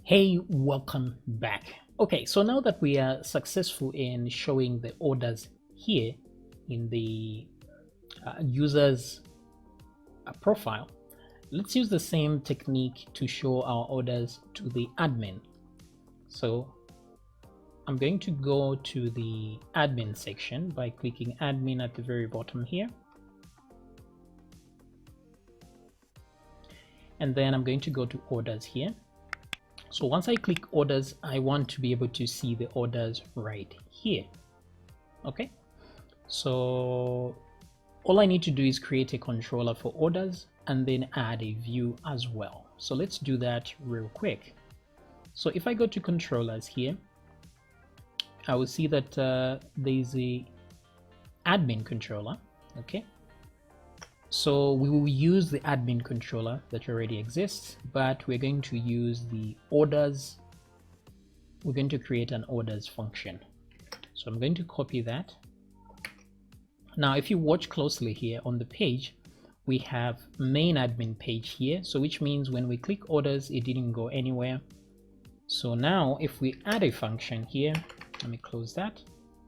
Hey, welcome back. Okay, so now that we are successful in showing the orders here in the user's profile, let's use the same technique to show our orders to the admin. So I'm going to go to the admin section by clicking admin at the very bottom here. And then I'm going to go to orders here. So once I click orders, I want to be able to see the orders right here. Okay, so all I need to do is create a controller for orders and then add a view as well. So let's do that real quick. So if I go to controllers here, I will see that there's a admin controller. Okay, so we will use the admin controller that already exists, but we're going to use the orders. We're going to create an orders function. So I'm going to copy that. Now, if you watch closely here on the page, we have main admin page here. So which means when we click orders, it didn't go anywhere. So now if we add a function here, let me close that.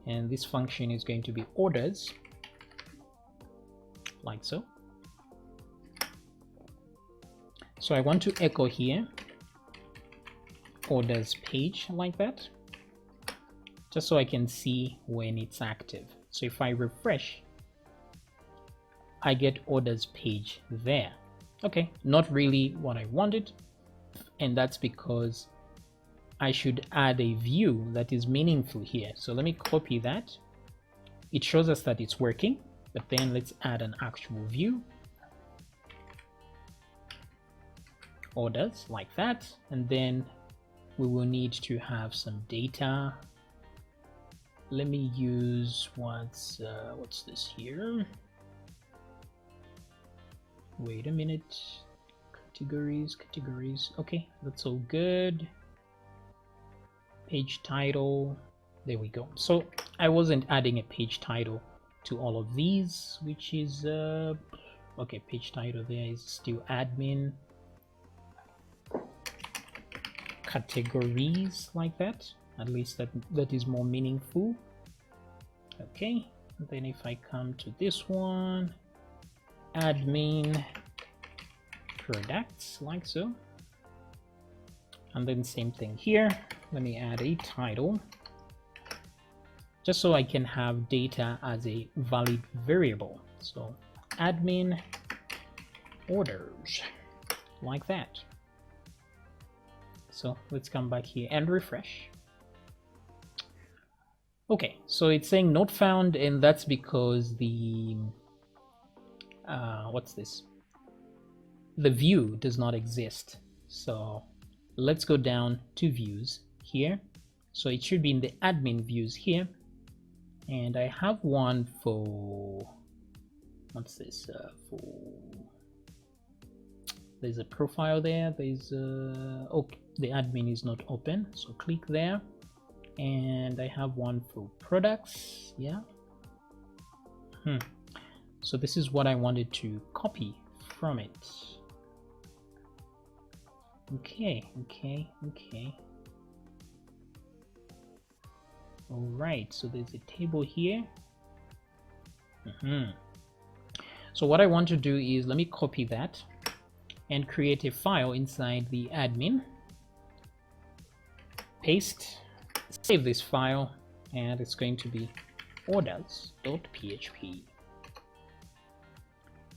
And this function is going to be orders, like so. So I want to echo here orders page like that, just so I can see when it's active. So if I refresh, I get orders page there. Okay, not really what I wanted, and that's because I should add a view that is meaningful here. So let me copy that. It shows us that it's working, but then let's add an actual view. Orders like that, and then we will need to have some data. Let me use what's this here. Wait a minute. Categories. Okay, that's all good. Page title, there we go. So I wasn't adding a page title to all of these, which is okay, page title there is still admin. Categories like that, at least that is more meaningful. Okay, and then if I come to this one, admin products, like so, and then same thing here. Let me add a title just so I can have data as a valid variable. So admin orders, like that. So let's come back here and refresh. Okay, so it's saying not found, and that's because the what's this? The view does not exist. So let's go down to views here. So it should be in the admin views here, and I have one for what's this? For there's a profile there. There's okay, the admin is not open, so click there, and I have one for products. Yeah. So this is what I wanted to copy from it. Okay. All right, so there's a table here. So what I want to do is, let me copy that and create a file inside the admin. Paste, save this file, and it's going to be orders.php.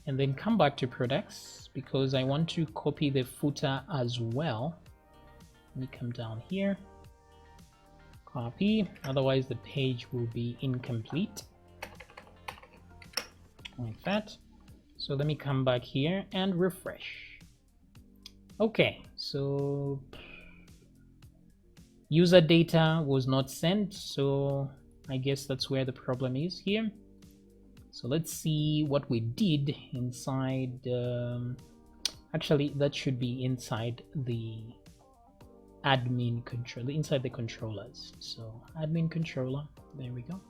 And then come back to products because I want to copy the footer as well. Let me come down here, copy, otherwise the page will be incomplete, like that. So let me come back here and refresh. Okay, so user data was not sent, so I guess that's where the problem is here. So let's see what we did inside. Actually, that should be inside the admin controller, inside the controllers. So admin controller, there we go.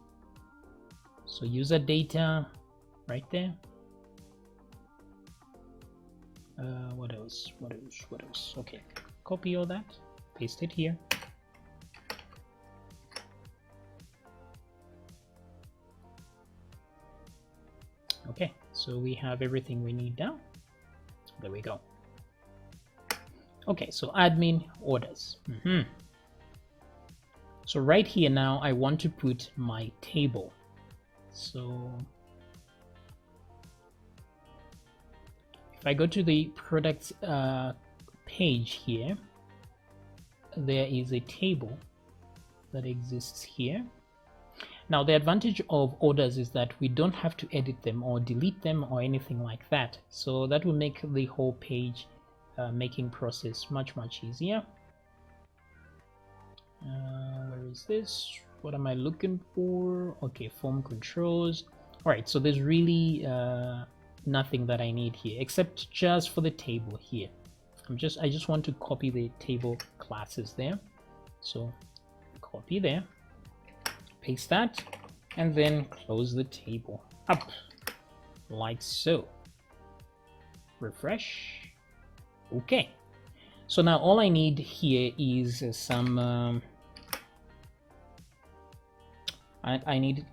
So user data right there. What else? Okay, copy all that, paste it here. Okay, so we have everything we need now. There we go. Okay, so admin orders. So right here now, I want to put my table. So if I go to the products page here, there is a table that exists here. Now the advantage of orders is that we don't have to edit them or delete them or anything like that. So that will make the whole page making process much easier. Where is this? What am I looking for? Okay, form controls. All right, so there's really nothing that I need here except just for the table here. I just want to copy the table classes there. So copy there, paste that, and then close the table up like so. Refresh. Okay, so now all I need here is some I need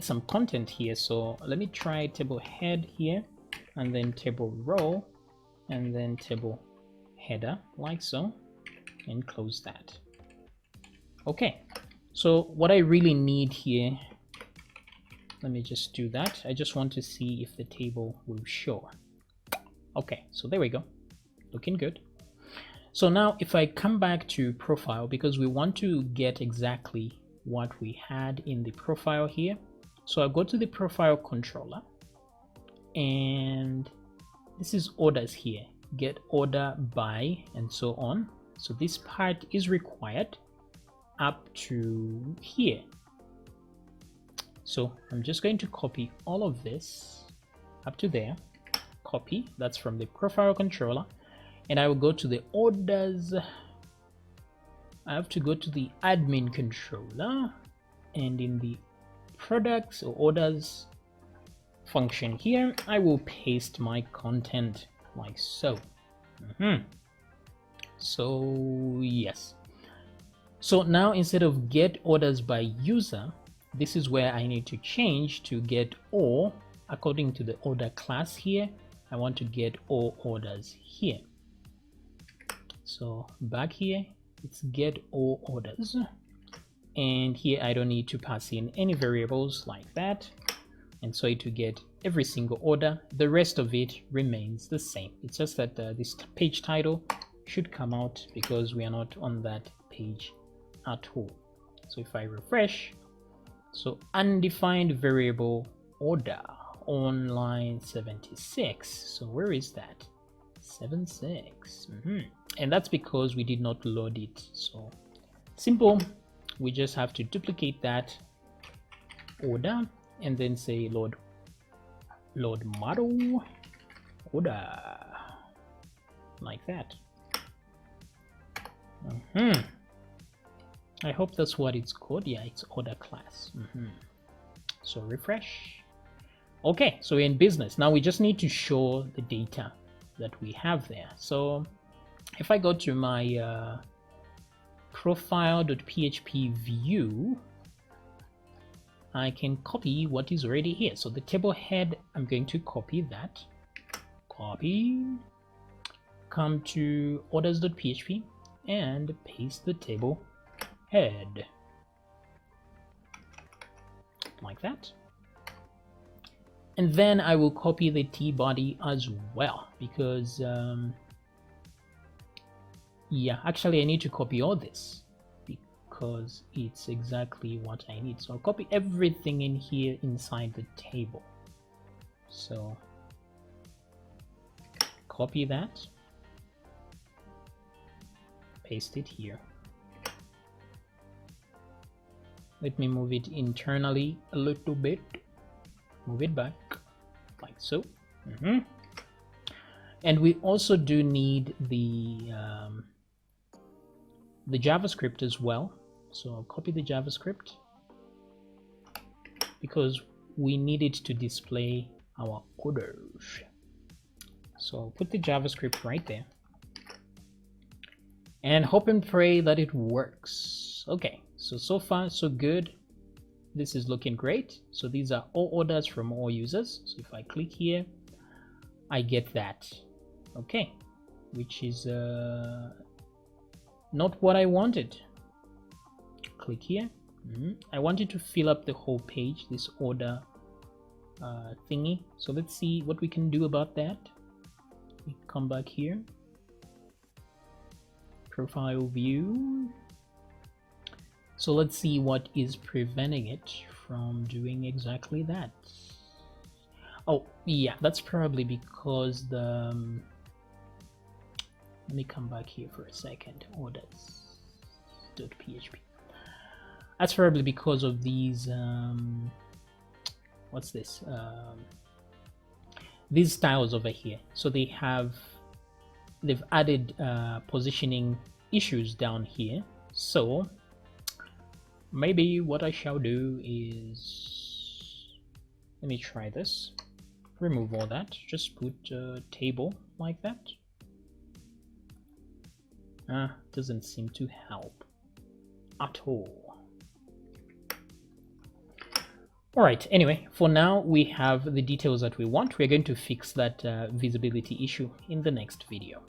some content here. So let me try table head here, and then table row, and then table header like so, and close that. Okay, so what I really need here, let me just do that. I just want to see if the table will show. Okay, so there we go, looking good. So now if I come back to profile, because we want to get exactly what we had in the profile here, so I'll go to the profile controller, and this is orders here, get order by, and so on. So this part is required up to here. So I'm just going to copy all of this up to there. Copy, that's from the profile controller, and I will go to the orders. I have to go to the admin controller, and in the products or orders function here, I will paste my content like so. So yes, so now instead of get orders by user, this is where I need to change to get all. According to the order class here, I want to get all orders here. So back here, it's get all orders, and here I don't need to pass in any variables like that, and so it will get every single order. The rest of it remains the same. It's just that this page title should come out because we are not on that page at all. So if I refresh, so undefined variable order on line 76. So where is that? 76. And that's because we did not load it. So simple, we just have to duplicate that order and then say load model order like that. I hope that's what it's called. Yeah, it's order class. So refresh. Okay, so we're in business. Now we just need to show the data that we have there. So if I go to my profile.php view, I can copy what is already here. So the table head, I'm going to copy that. Copy, come to orders.php and paste the table head like that. And then I will copy the T body as well, because yeah, actually I need to copy all this because it's exactly what I need. So I'll copy everything in here inside the table. So copy that, paste it here. Let me move it internally a little bit. Move it back like so. And we also do need the JavaScript as well. So I'll copy the JavaScript because we need it to display our orders. So I'll put the JavaScript right there. and hope and pray that it works. Okay, so far so good. This is looking great. So these are all orders from all users. So if I click here, I get that. Okay, which is not what I wanted. Click here. I wanted to fill up the whole page, this order thingy. So let's see what we can do about that. We come back here, profile view. So let's see what is preventing it from doing exactly that. Oh yeah, that's probably because the let me come back here for a second. Orders.php. That's probably because of these what's this, these styles over here. So they've added positioning issues down here. So maybe what I shall do is, let me try this, remove all that, just put a table like that. Doesn't seem to help at all. Alright, anyway, for now we have the details that we want. We're going to fix that visibility issue in the next video.